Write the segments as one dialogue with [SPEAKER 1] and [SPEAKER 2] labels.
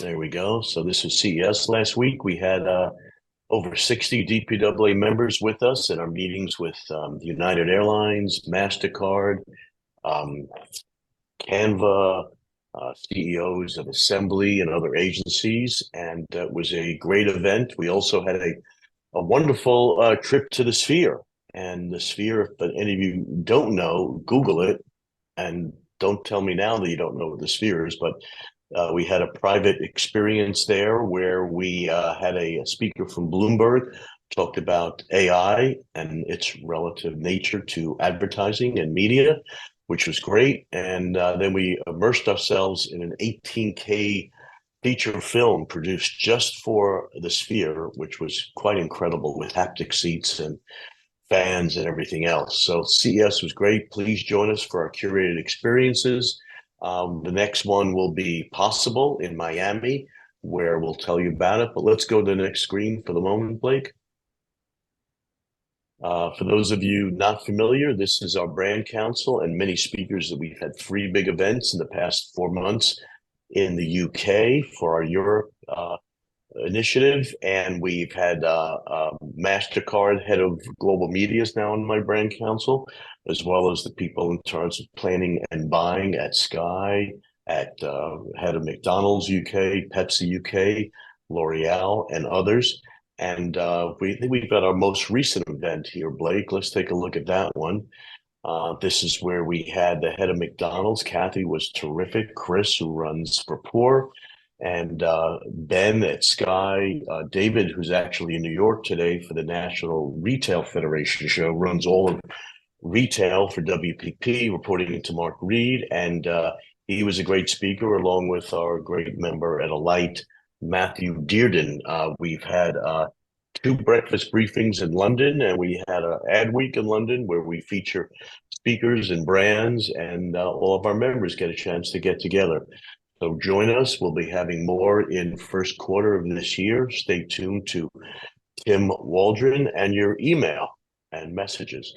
[SPEAKER 1] There we go. So this was CES last week. We had over 60 DPWA members with us in our meetings with United Airlines, MasterCard, um, Canva, CEOs of Assembly and other agencies. And it was a great event. We also had a wonderful trip to the Sphere. And the Sphere, if any of you don't know, Google it and don't tell me now that you don't know what the Sphere is, but we had a private experience there where we had a speaker from Bloomberg talked about AI and its relative nature to advertising and media, which was great. And then we immersed ourselves in an 18K feature film produced just for the Sphere, which was quite incredible with haptic seats and fans and everything else. So CES was great. Please join us for our curated experiences. The next one will be Possible in Miami, where we'll tell you about it. But let's go to the next screen for the moment, Blake. For those of you not familiar, this is our brand council and many speakers that we've had three big events in the past 4 months in the UK for our Europe initiative, and we've had MasterCard, head of global media, is now on my brand council, as well as the people in charge of planning and buying at Sky, at head of McDonald's UK, Pepsi UK, L'Oreal, and others. And we think we've got our most recent event here, Blake. Let's take a look at that one. This is where we had the head of McDonald's. Kathy was terrific. Chris, who runs Rapport, and Ben at Sky, David, who's actually in New York today for the National Retail Federation show, runs all of retail for WPP, reporting into Mark Reed. And he was a great speaker, along with our great member at Alight, Matthew Dearden. We've had two breakfast briefings in London, and we had an ad week in London where we feature speakers and brands, and all of our members get a chance to get together. So join us. We'll be having more in first quarter of this year. Stay tuned to Tim Waldron and your email and messages.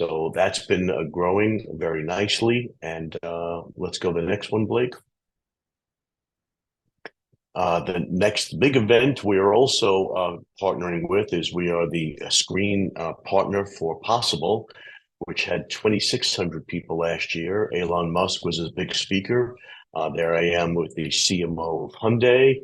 [SPEAKER 1] So that's been growing very nicely. And let's go to the next one, Blake. The next big event we are also partnering with is we are the screen partner for Possible, which had 2,600 people last year. Elon Musk was a big speaker. There I am with the CMO of Hyundai,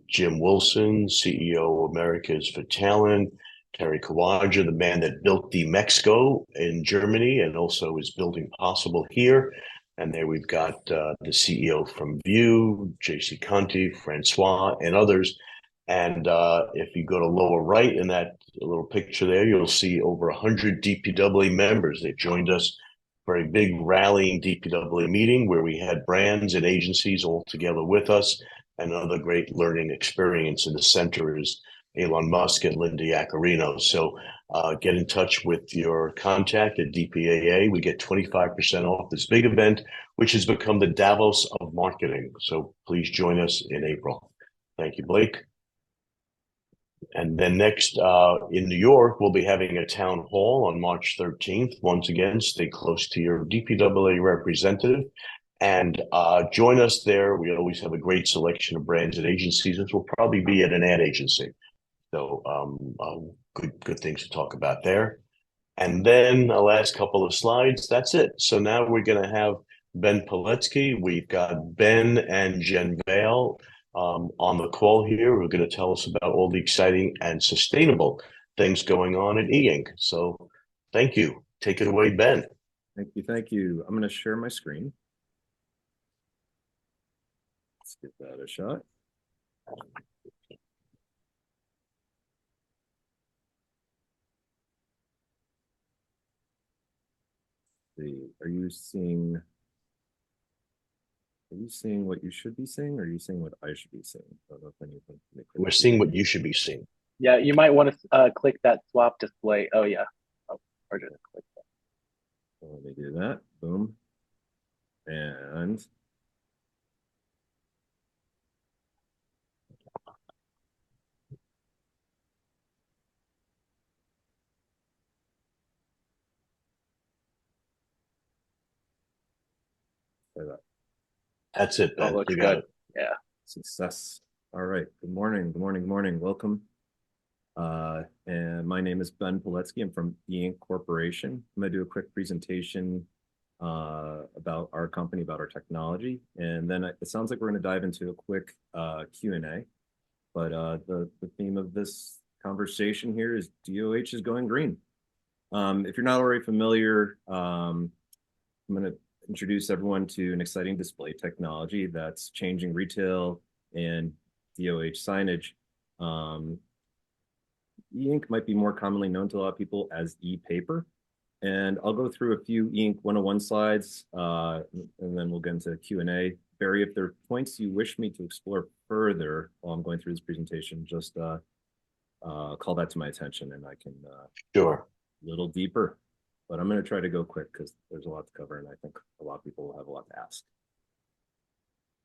[SPEAKER 1] Jim Wilson, CEO of Americas for Talent, Terry Kawaja, the man that built the Mexico in Germany and also is building Possible here. And there we've got the CEO from View, JC Conti, Francois, and others. And if you go to lower right in that little picture there, you'll see over 100 DPWA members that joined us for a big rallying DPWA meeting where we had brands and agencies all together with us, and another great learning experience. In the center is Elon Musk and Linda Yaccarino. So get in touch with your contact at DPAA. We get 25% off this big event, which has become the Davos of marketing. So please join us in April. Thank you, Blake. And then next in New York, we'll be having a town hall on March 13th. Once again, stay close to your DPWA representative and join us there. We always have a great selection of brands and agencies. This will probably be at an ad agency. So good things to talk about there. And then the last couple of slides, that's it. So now we're going to have Ben Poletsky. We've got Ben and Jen Vale on the call here, who are going to tell us about all the exciting and sustainable things going on at EInk. So thank you. Take it away, Ben.
[SPEAKER 2] Thank you. Thank you. I'm going to share my screen. Let's give that a shot. Are you seeing what you should be seeing, or are you seeing what I should be seeing? I don't know if anything.
[SPEAKER 1] We're seeing what you should be seeing.
[SPEAKER 3] Yeah, you might want to click that swap display. Oh yeah. Oh, or just click that.
[SPEAKER 2] Let me do that. Boom. And
[SPEAKER 1] that's it, Ben.
[SPEAKER 3] Oh, looks
[SPEAKER 1] you got
[SPEAKER 3] good.
[SPEAKER 1] it.
[SPEAKER 3] Yeah.
[SPEAKER 2] Success. All right. Good morning. Good morning. Good morning. Welcome. And my name is Ben Poletsky. I'm from EInk Corporation. I'm going to do a quick presentation about our company, about our technology. And then it sounds like we're going to dive into a quick Q&A. But the theme of this conversation here is DOH is going green. If you're not already familiar, I'm going to introduce everyone to an exciting display technology that's changing retail and DOH signage. E-ink might be more commonly known to a lot of people as e-paper. And I'll go through a few E-ink 101 slides, and then we'll get into Q&A. Barry, if there are points you wish me to explore further while I'm going through this presentation, just call that to my attention and I can
[SPEAKER 1] Sure.
[SPEAKER 2] a little deeper. But I'm going to try to go quick because there's a lot to cover, and I think a lot of people will have a lot to ask.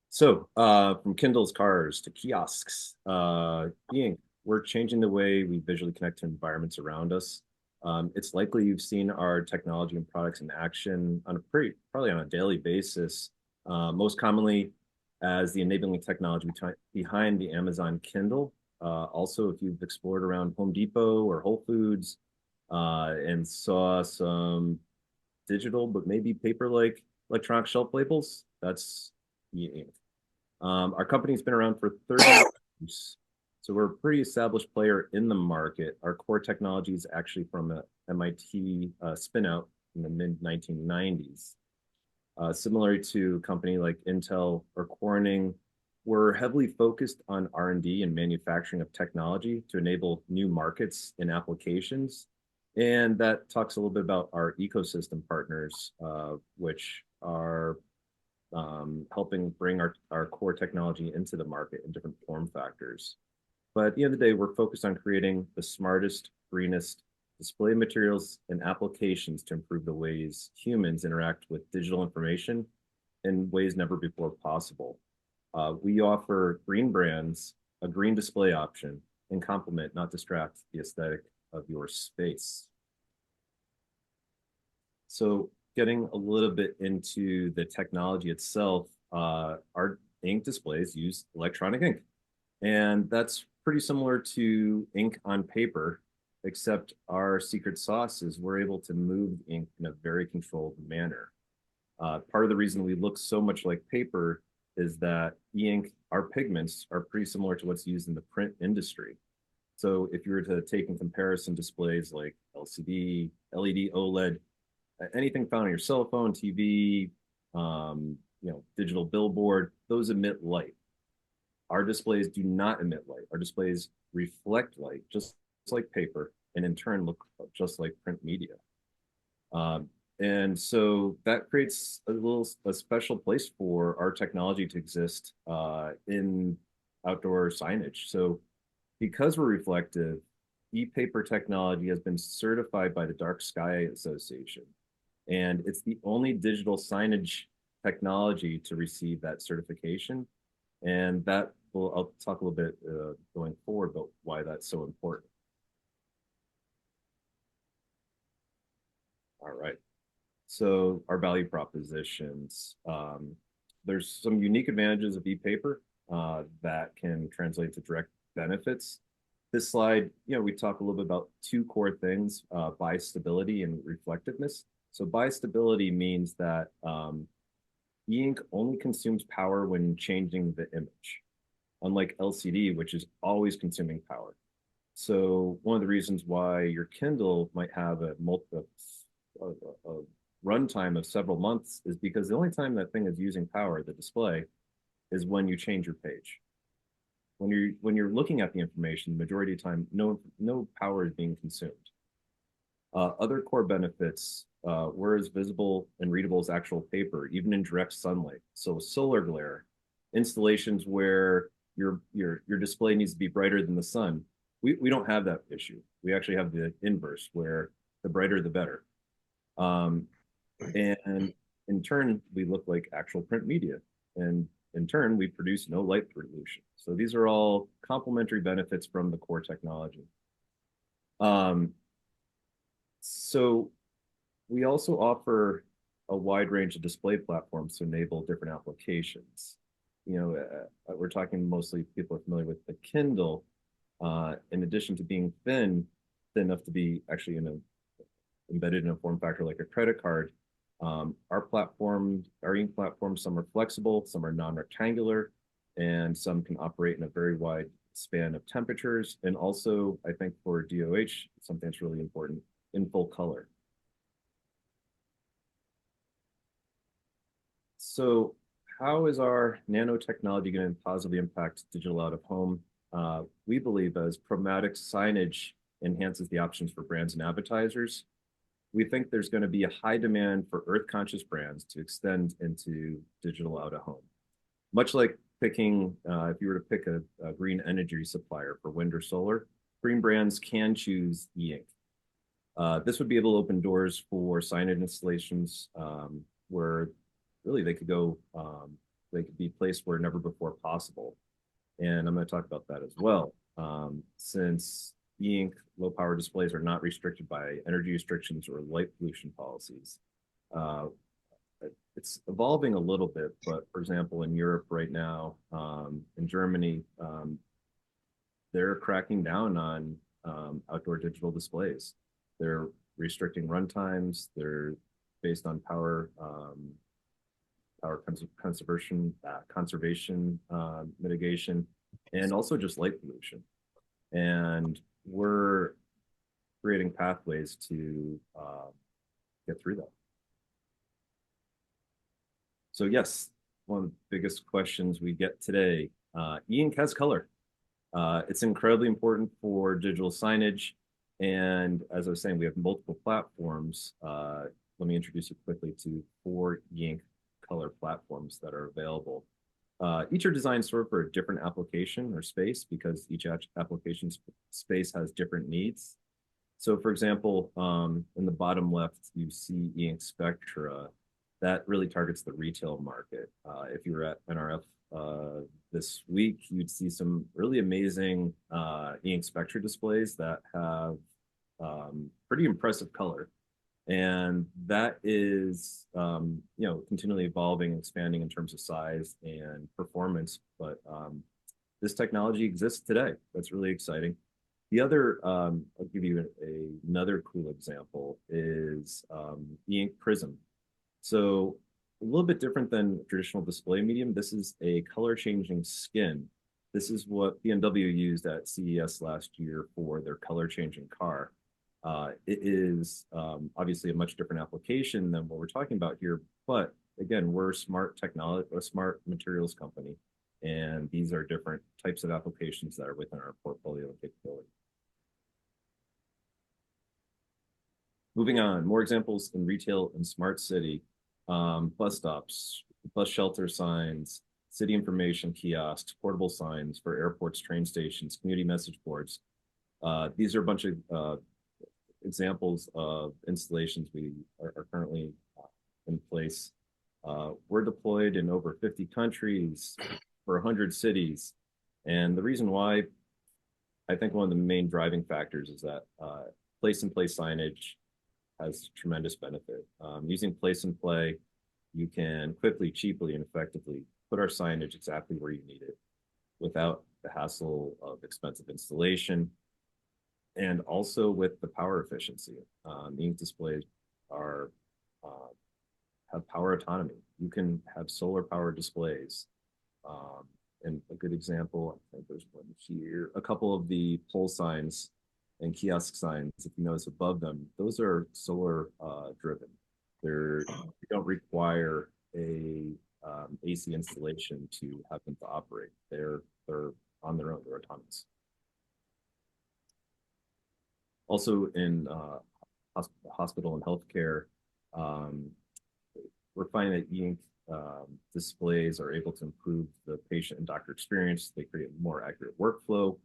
[SPEAKER 2] So from Kindles, cars to kiosks, E-ink, we're changing the way we visually connect to environments around us. It's likely you've seen our technology and products in action on probably on a daily basis, most commonly as the enabling technology behind the Amazon Kindle. Also, if you've explored around Home Depot or Whole Foods and saw some digital but maybe paper-like electronic shelf labels, that's E-ink. Our company's been around for 30 years. So we're a pretty established player in the market. Our core technology is actually from a MIT spinout in the mid-1990s. Similar to a company like Intel or Corning, we're heavily focused on R&D and manufacturing of technology to enable new markets and applications. And that talks a little bit about our ecosystem partners, which are helping bring our core technology into the market in different form factors. But at the end of the day, we're focused on creating the smartest, greenest display materials and applications to improve the ways humans interact with digital information in ways never before possible. We offer green brands, a green display option, and complement, not distract, the aesthetic of your space. So getting a little bit into the technology itself, our ink displays use electronic ink. And that's pretty similar to ink on paper, except our secret sauce is we're able to move ink in a very controlled manner. Part of the reason we look so much like paper is that e-ink, our pigments are pretty similar to what's used in the print industry. So if you were to take in comparison displays like LCD, LED, OLED, anything found on your cell phone, TV, digital billboard, those emit light. Our displays do not emit light. Our displays reflect light, just like paper, and in turn look just like print media. And so that creates a special place for our technology to exist in outdoor signage. So because we're reflective, e-paper technology has been certified by the Dark Sky Association. And it's the only digital signage technology to receive that certification. And that I'll talk a little bit going forward about why that's so important. All right. So our value propositions. There's some unique advantages of e-paper that can translate to direct benefits. This slide, we talk a little bit about two core things, biostability and reflectiveness. So biostability means that e-ink only consumes power when changing the image, unlike LCD, which is always consuming power. So one of the reasons why your Kindle might have a runtime of several months is because the only time that thing is using power, the display, is when you change your page. When you're looking at the information, the majority of the time, no power is being consumed. Other core benefits, we're as visible and readable as actual paper, even in direct sunlight. So solar glare, installations where your display needs to be brighter than the sun. We don't have that issue. We actually have the inverse, where the brighter the better. And in turn, we look like actual print media. And in turn, we produce no light pollution. So these are all complementary benefits from the core technology. So we also offer a wide range of display platforms to enable different applications. we're talking mostly people are familiar with the Kindle. In addition to being thin enough to be actually embedded in a form factor like a credit card, our ink platforms, some are flexible, some are non-rectangular, and some can operate in a very wide span of temperatures. And also, I think for DOH, something that's really important, in full color. So how is our nanotechnology going to positively impact digital out of home? We believe as programmatic signage enhances the options for brands and advertisers, we think there's going to be a high demand for earth-conscious brands to extend into digital out of home. Much like picking, if you were to pick a green energy supplier for wind or solar, green brands can choose EInk. This would be able to open doors for signage installations where really they could go, they could be placed where never before possible. And I'm going to talk about that as well. Since EInk low power displays are not restricted by energy restrictions or light pollution policies. It's evolving a little bit, but for example, in Europe right now, in Germany, they're cracking down on outdoor digital displays. They're restricting run times. They're based on power conservation mitigation, and also just light pollution. And we're creating pathways to get through that. So yes, one of the biggest questions we get today, EInk has color. It's incredibly important for digital signage. And as I was saying, we have multiple platforms. Let me introduce you quickly to 4 EInk color platforms that are available. Each are designed sort of for a different application or space because each application space has different needs. So for example, in the bottom left, you see EInk Spectra. That really targets the retail market. If you were at NRF this week, you'd see some really amazing EInk Spectra displays that have pretty impressive color. And that is, continually evolving and expanding in terms of size and performance. But this technology exists today. That's really exciting. The other, I'll give you another cool example, is EInk Prism. So a little bit different than traditional display medium. This is a color changing skin. This is what BMW used at CES last year for their color changing car. It is obviously a much different application than what we're talking about here, but again, we're a smart materials company, and these are different types of applications that are within our portfolio and capability. Moving on, more examples in retail and smart city, bus stops, bus shelter signs, city information kiosks, portable signs for airports, train stations, community message boards. These are a bunch of examples of installations we are currently in place. We're deployed in over 50 countries for 100 cities. And the reason why, I think one of the main driving factors is that place and play signage has tremendous benefit. Using place and play, you can quickly, cheaply, and effectively put our signage exactly where you need it without the hassle of expensive installation, and also with the power efficiency. The ink displays have power autonomy. You can have solar power displays. And a good example, I think there's one here, a couple of the pole signs and kiosk signs, if you notice above them, those are solar driven. They don't require a AC installation to have them to operate. They're on their own, they're autonomous. Also in hospital and healthcare, we're finding that EInk displays are able to improve the patient and doctor experience. They create a more accurate workflow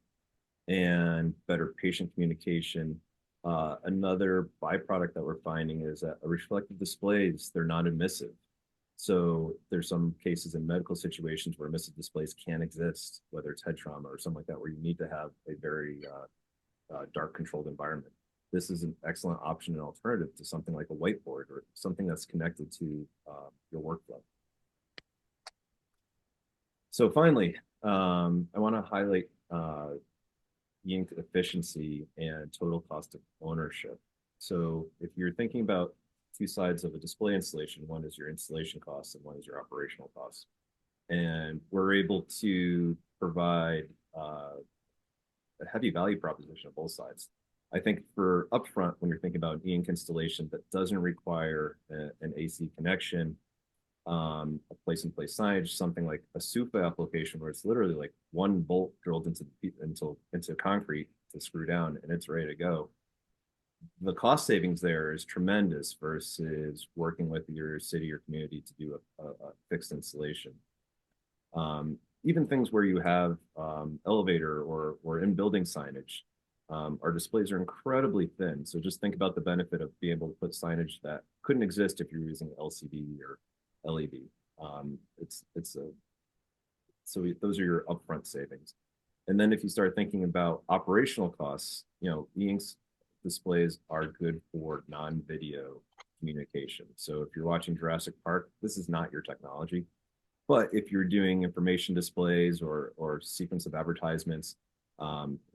[SPEAKER 2] and better patient communication. Another byproduct that we're finding is that reflective displays, they're non-emissive. So there's some cases in medical situations where emissive displays can't exist, whether it's head trauma or something like that, where you need to have a very dark controlled environment. This is an excellent option and alternative to something like a whiteboard or something that's connected to your workflow. So finally, I want to highlight EInk efficiency and total cost of ownership. So if you're thinking about two sides of a display installation, one is your installation costs and one is your operational costs. And we're able to provide a heavy value proposition on both sides. I think for upfront, when you're thinking about an EInk installation that doesn't require an AC connection, a place-in-place signage, something like a SUFA application where it's literally like one bolt drilled into concrete to screw down and it's ready to go. The cost savings there is tremendous versus working with your city or community to do a fixed installation. Even things where you have elevator or in-building signage, our displays are incredibly thin. So just think about the benefit of being able to put signage that couldn't exist if you're using LCD or LED. So those are your upfront savings. And then if you start thinking about operational costs, EInk's displays are good for non-video communication. So if you're watching Jurassic Park, this is not your technology. But if you're doing information displays or sequence of advertisements,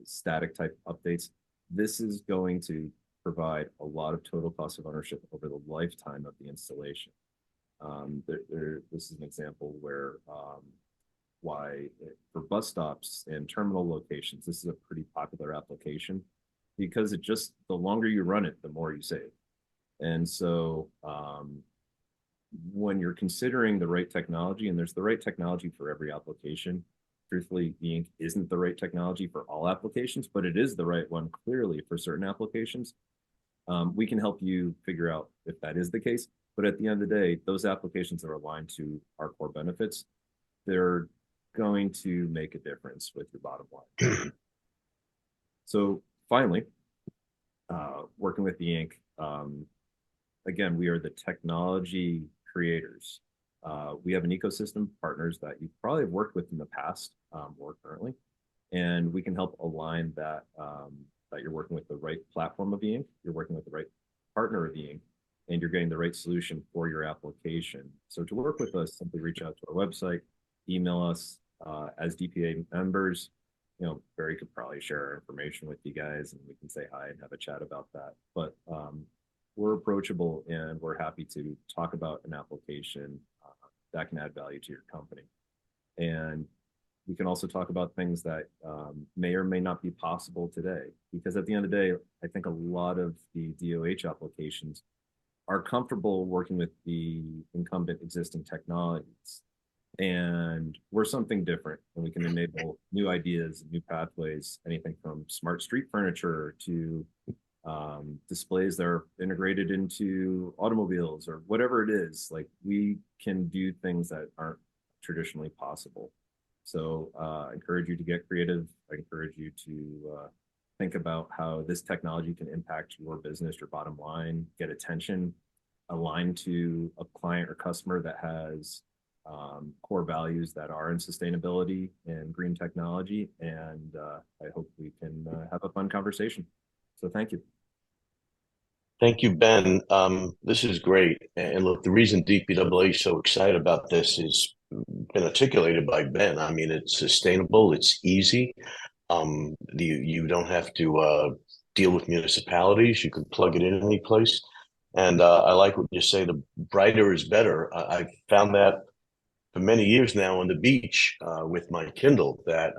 [SPEAKER 2] static type updates, this is going to provide a lot of total cost of ownership over the lifetime of the installation. This is an example where why for bus stops and terminal locations, this is a pretty popular application because the longer you run it, the more you save. And so when you're considering the right technology, and there's the right technology for every application, truthfully, EInk isn't the right technology for all applications, but it is the right one clearly for certain applications. We can help you figure out if that is the case. But at the end of the day, those applications that are aligned to our core benefits, they're going to make a difference with your bottom line. So finally, working with EInk, again, we are the technology creators. We have an ecosystem of partners that you probably have worked with in the past or currently, and we can help align that that you're working with the right platform of EInk, you're working with the right partner of EInk, and you're getting the right solution for your application. So to work with us, simply reach out to our website, email us as DPA members. Barry could probably share our information with you guys and we can say hi and have a chat about that. But we're approachable and we're happy to talk about an application that can add value to your company. And we can also talk about things that may or may not be possible today. Because at the end of the day, I think a lot of the DOH applications are comfortable working with the incumbent existing technologies. And we're something different, and we can enable new ideas, new pathways, anything from smart street furniture to displays that are integrated into automobiles or whatever it is. Like, we can do things that aren't traditionally possible. So I encourage you to get creative. I encourage you to think about how this technology can impact your business, your bottom line, get attention, align to a client or customer that has core values that are in sustainability and green technology. And I hope we can have a fun conversation. So thank you.
[SPEAKER 1] Thank you, Ben. This is great. And look, the reason DPAA is so excited about this is been articulated by Ben. I mean, it's sustainable, it's easy. You don't have to deal with municipalities. You can plug it in any place. And I like what you say, the brighter is better. I found that for many years now on the beach with my Kindle that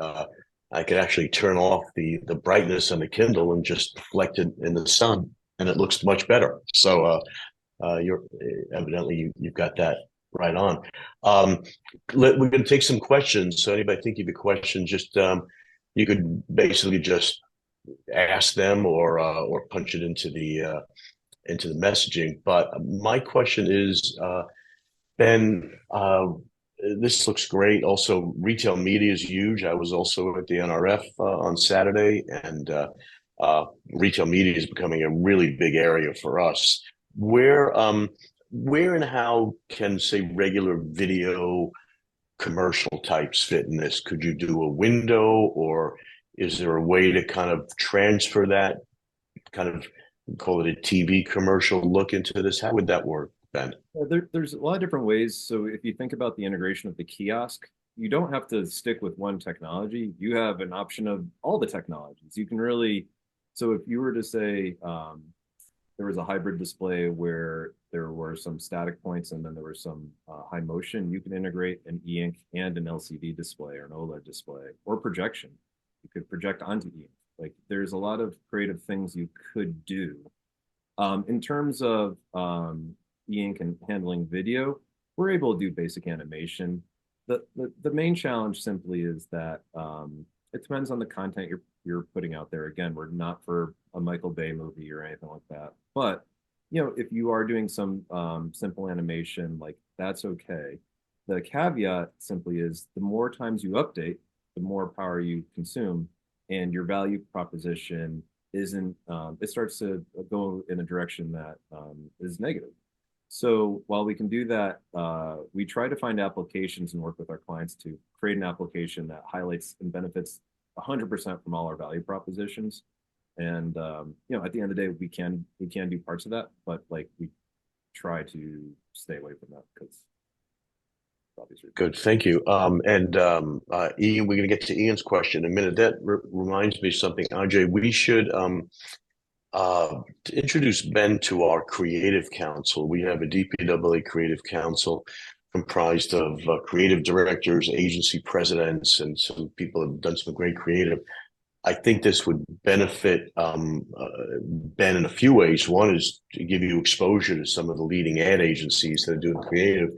[SPEAKER 1] I could actually turn off the brightness on the Kindle and just reflect it in the sun, and it looks much better. So you're evidently you've got that right on. We're going to take some questions. So anybody think of a question, just you could basically just ask them or punch it into the messaging. But my question is, Ben, this looks great. Also, retail media is huge. I was also at the NRF on Saturday, and retail media is becoming a really big area for us. Where and how can, say, regular video commercial types fit in this? Could you do a window, or is there a way to kind of transfer that kind of, call it a TV commercial look into this? How would that work, Ben?
[SPEAKER 2] There's a lot of different ways. So if you think about the integration of the kiosk, you don't have to stick with one technology. You have an option of all the technologies. You can really, so if you were to say there was a hybrid display where there were some static points and then there was some high motion, you can integrate an e-ink and an LCD display or an OLED display or projection. You could project onto e-ink. Like there's a lot of creative things you could do. In terms of e-ink and handling video, we're able to do basic animation. The main challenge simply is that it depends on the content you're putting out there. Again, we're not for a Michael Bay movie or anything like that. But if you are doing some simple animation, like that's okay. The caveat simply is the more times you update, the more power you consume, and your value proposition isn't. It starts to go in a direction that is negative. So while we can do that, we try to find applications and work with our clients to create an application that highlights and benefits 100% from all our value propositions. And at the end of the day, we can do parts of that, but like we try to stay away from that because obviously.
[SPEAKER 1] Good, thank you. Ian, we're going to get to Ian's question in a minute. That reminds me of something, Ajay. We should to introduce Ben to our creative council. We have a DPAA creative council comprised of creative directors, agency presidents, and some people have done some great creative. I think this would benefit Ben in a few ways. One is to give you exposure to some of the leading ad agencies that are doing creative.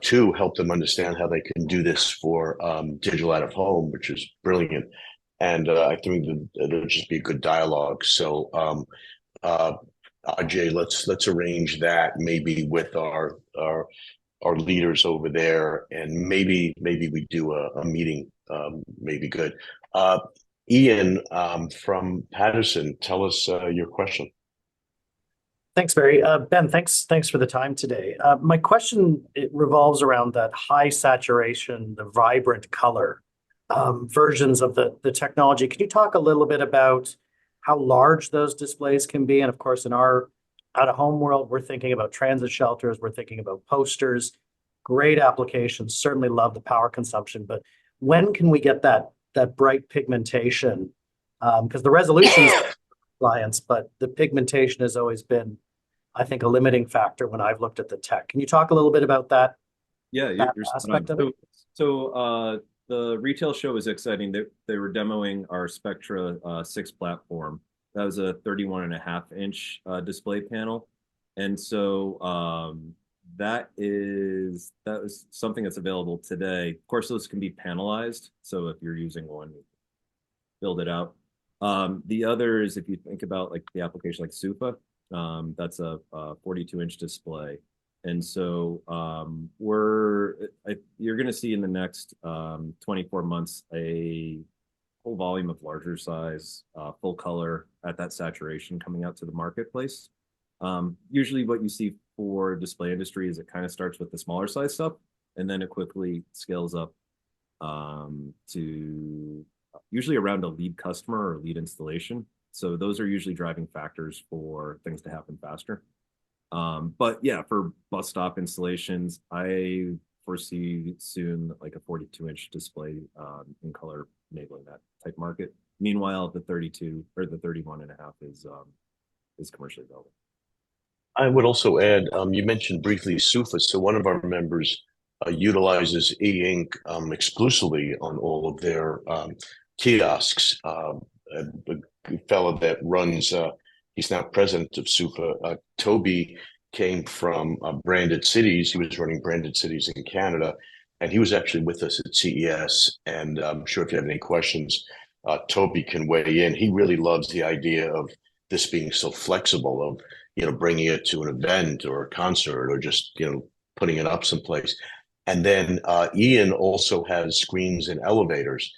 [SPEAKER 1] Two, help them understand how they can do this for digital out of home, which is brilliant. And I think it'll just be a good dialogue. So, Ajay, let's arrange that maybe with our leaders over there, and maybe we do a meeting. Maybe good. Ian from Patterson, tell us your question.
[SPEAKER 4] Thanks, Barry. Ben, thanks for the time today. My question, it revolves around that high saturation, the vibrant color versions of the technology. Can you talk a little bit about how large those displays can be? And of course, in our out-of-home world, we're thinking about transit shelters, we're thinking about posters, great applications, certainly love the power consumption, but when can we get that bright pigmentation? Because the resolution is clients, but the pigmentation has always been, I think, a limiting factor when I've looked at the tech. Can you talk a little bit about that?
[SPEAKER 2] Yeah,
[SPEAKER 4] you're aspect of it?
[SPEAKER 2] So the retail show was exciting. They were demoing our Spectra 6 platform. That was a 31.5-inch display panel. And so that was something that's available today. Of course, those can be panelized. So if you're using one, build it out. The other is if you think about like the application like Sufa, that's a 42-inch display. And so you're going to see in the next 24 months a whole volume of larger size, full color at that saturation coming out to the marketplace. Usually what you see for display industry is it kind of starts with the smaller size stuff, and then it quickly scales up to usually around a lead customer or lead installation. So those are usually driving factors for things to happen faster. But yeah, for bus stop installations, I foresee soon like a 42-inch display in color enabling that type market. Meanwhile, the 32 or the 31.5 is commercially available.
[SPEAKER 1] I would also add, you mentioned briefly Sufa. So one of our members utilizes EInk exclusively on all of their kiosks. A fellow that runs, he's now president of Sufa. Toby came from Branded Cities. He was running Branded Cities in Canada, and he was actually with us at CES. And I'm sure if you have any questions, Toby can weigh in. He really loves the idea of this being so flexible, of bringing it to an event or a concert, or just putting it up someplace. And then Ian also has screens in elevators.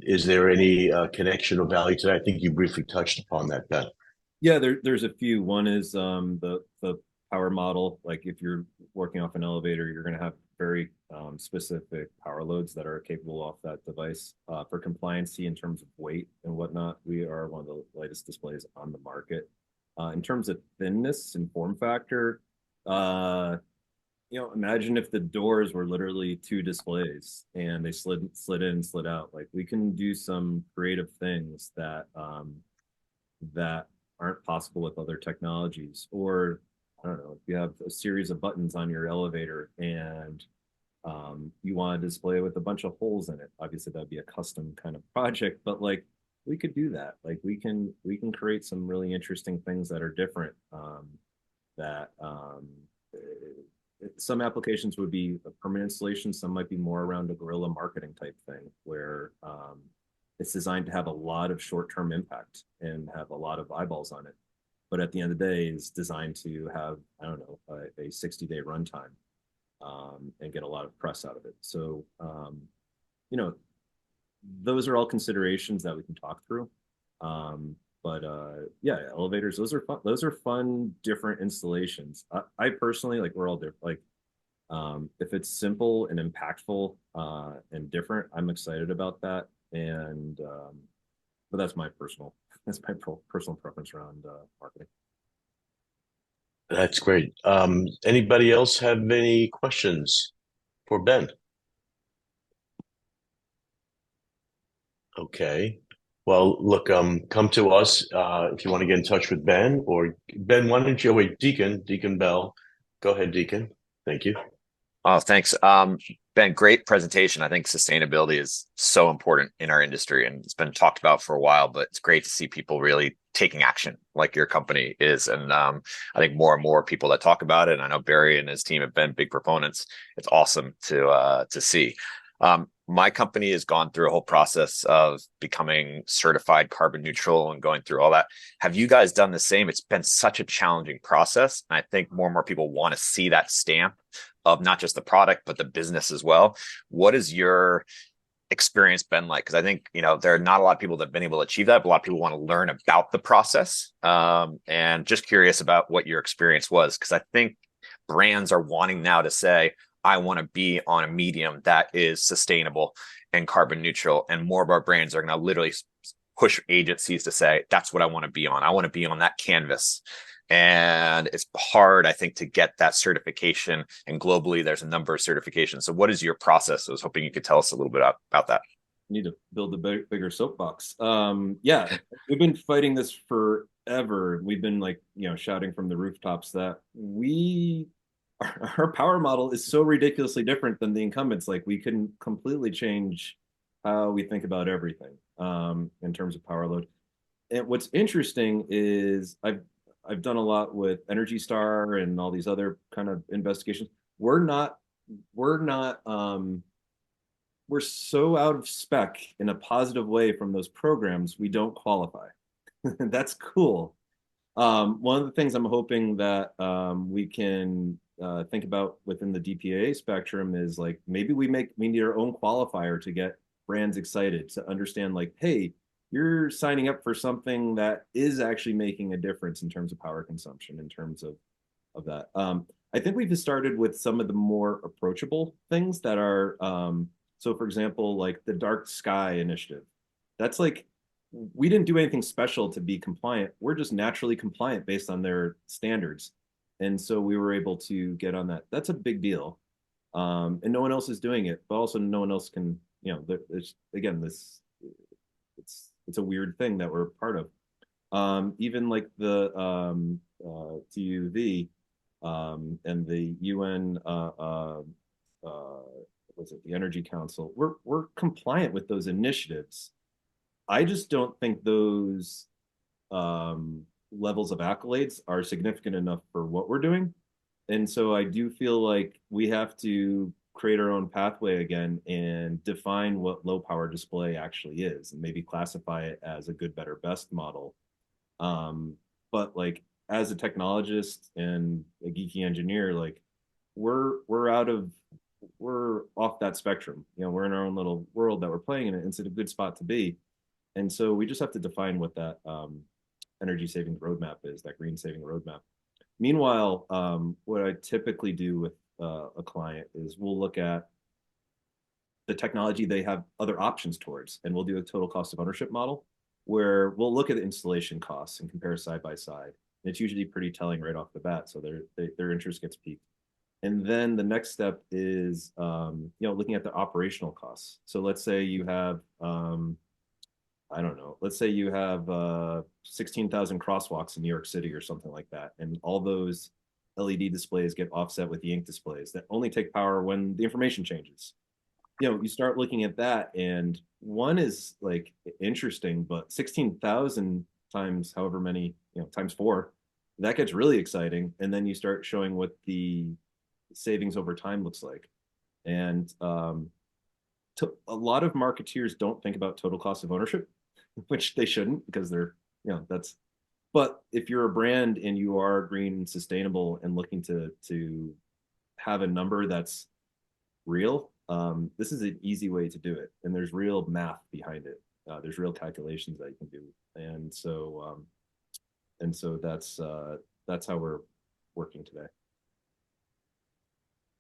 [SPEAKER 1] Is there any connection or value to that? I think you briefly touched upon that, Ben.
[SPEAKER 2] Yeah, there's a few. One is the power model. Like if you're working off an elevator, you're going to have very specific power loads that are capable off that device. For compliancy in terms of weight and whatnot, we are one of the lightest displays on the market. In terms of thinness and form factor, imagine if the doors were literally two displays and they slid in, slid out. Like we can do some creative things that that aren't possible with other technologies. Or I don't know, if you have a series of buttons on your elevator and you want to display with a bunch of holes in it. Obviously, that'd be a custom kind of project, but like we could do that. Like we can create some really interesting things that are different. That some applications would be a permanent installation. Some might be more around a guerrilla marketing type thing, where it's designed to have a lot of short-term impact and have a lot of eyeballs on it. But at the end of the day, it's designed to have, I don't know, a 60-day runtime and get a lot of press out of it. So, those are all considerations that we can talk through. But yeah, elevators, those are fun. Those are fun, different installations. I personally, like, we're all different. Like, if it's simple and impactful and different, I'm excited about that. And but that's my personal preference around marketing.
[SPEAKER 1] That's great. Anybody else have any questions for Ben? Okay. Well, look, come to us if you want to get in touch with Ben, or Ben, why don't you wait, Deacon Bell. Go ahead, Deacon. Thank you.
[SPEAKER 5] Oh, thanks. Ben, great presentation. I think sustainability is so important in our industry, and it's been talked about for a while, but it's great to see people really taking action like your company is. And I think more and more people that talk about it, and I know Barry and his team have been big proponents. It's awesome to see. My company has gone through a whole process of becoming certified carbon neutral and going through all that. Have you guys done the same? It's been such a challenging process. And I think more and more people want to see that stamp of not just the product, but the business as well. What has your experience been like? Because I think, there are not a lot of people that have been able to achieve that, but a lot of people want to learn about the process. And just curious about what your experience was, because I think brands are wanting now to say, I want to be on a medium that is sustainable and carbon neutral. And more of our brands are going to literally push agencies to say, that's what I want to be on. I want to be on that canvas. And it's hard, I think, to get that certification. And globally, there's a number of certifications. So what is your process? I was hoping you could tell us a little bit about that.
[SPEAKER 2] Need to build a bigger soapbox. Yeah, we've been fighting this forever. We've been shouting from the rooftops that our power model is so ridiculously different than the incumbents. Like, we couldn't completely change how we think about everything in terms of power load. And what's interesting is I've done a lot with Energy Star and all these other kind of investigations. We're so out of spec in a positive way from those programs, we don't qualify. That's cool. One of the things I'm hoping that we can think about within the DPA spectrum is, like, maybe we need our own qualifier to get brands excited, to understand, like, hey, you're signing up for something that is actually making a difference in terms of power consumption, in terms of that. I think we've started with some of the more approachable things that are, so for example, like the Dark Sky initiative. That's like, we didn't do anything special to be compliant. We're just naturally compliant based on their standards. And so we were able to get on that. That's a big deal. And no one else is doing it, but also no one else can, it's a weird thing that we're part of. Even like the TUV and the UN, the Energy Council, we're compliant with those initiatives. I just don't think those levels of accolades are significant enough for what we're doing. And so I do feel like we have to create our own pathway again and define what low power display actually is, and maybe classify it as a good, better, best model. But like, as a technologist and a geeky engineer, like we're off that spectrum. We're in our own little world that we're playing in, and it's a good spot to be. And so we just have to define what that energy saving roadmap is, that green saving roadmap. Meanwhile, what I typically do with a client is we'll look at the technology they have other options towards, and we'll do a total cost of ownership model where we'll look at the installation costs and compare side by side. And it's usually pretty telling right off the bat, so their interest gets piqued. And then the next step is, looking at the operational costs. So let's say you have, I don't know, let's say you have 16,000 crosswalks in New York City or something like that. And all those LED displays get offset with EInk displays that only take power when the information changes. You start looking at that, and one is like interesting, but 16,000 times however many, times 4, that gets really exciting. And then you start showing what the savings over time looks like. And a lot of marketeers don't think about total cost of ownership, which they shouldn't, because they're, but if you're a brand and you are green and sustainable and looking to have a number that's real, this is an easy way to do it. And there's real math behind it. There's real calculations that you can do. And so that's how we're working today.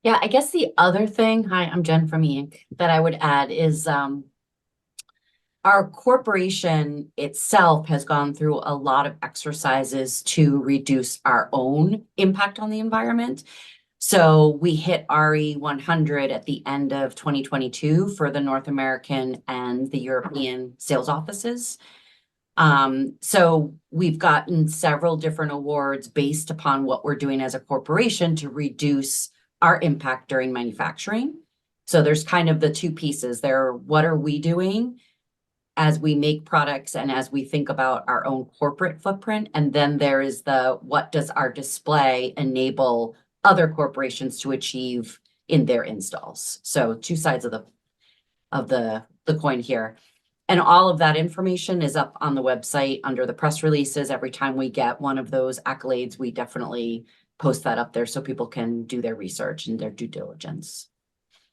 [SPEAKER 6] Yeah, I guess the other thing, hi, I'm Jen from EInk, that I would add is our corporation itself has gone through a lot of exercises to reduce our own impact on the environment. So we hit RE 100 at the end of 2022 for the North American and the European sales offices. So we've gotten several different awards based upon what we're doing as a corporation to reduce our impact during manufacturing. So there's kind of the two pieces there. What are we doing as we make products and as we think about our own corporate footprint? And then there is what does our display enable other corporations to achieve in their installs? So two sides of the coin here. And all of that information is up on the website under the press releases. Every time we get one of those accolades, we definitely post that up there so people can do their research and their due diligence.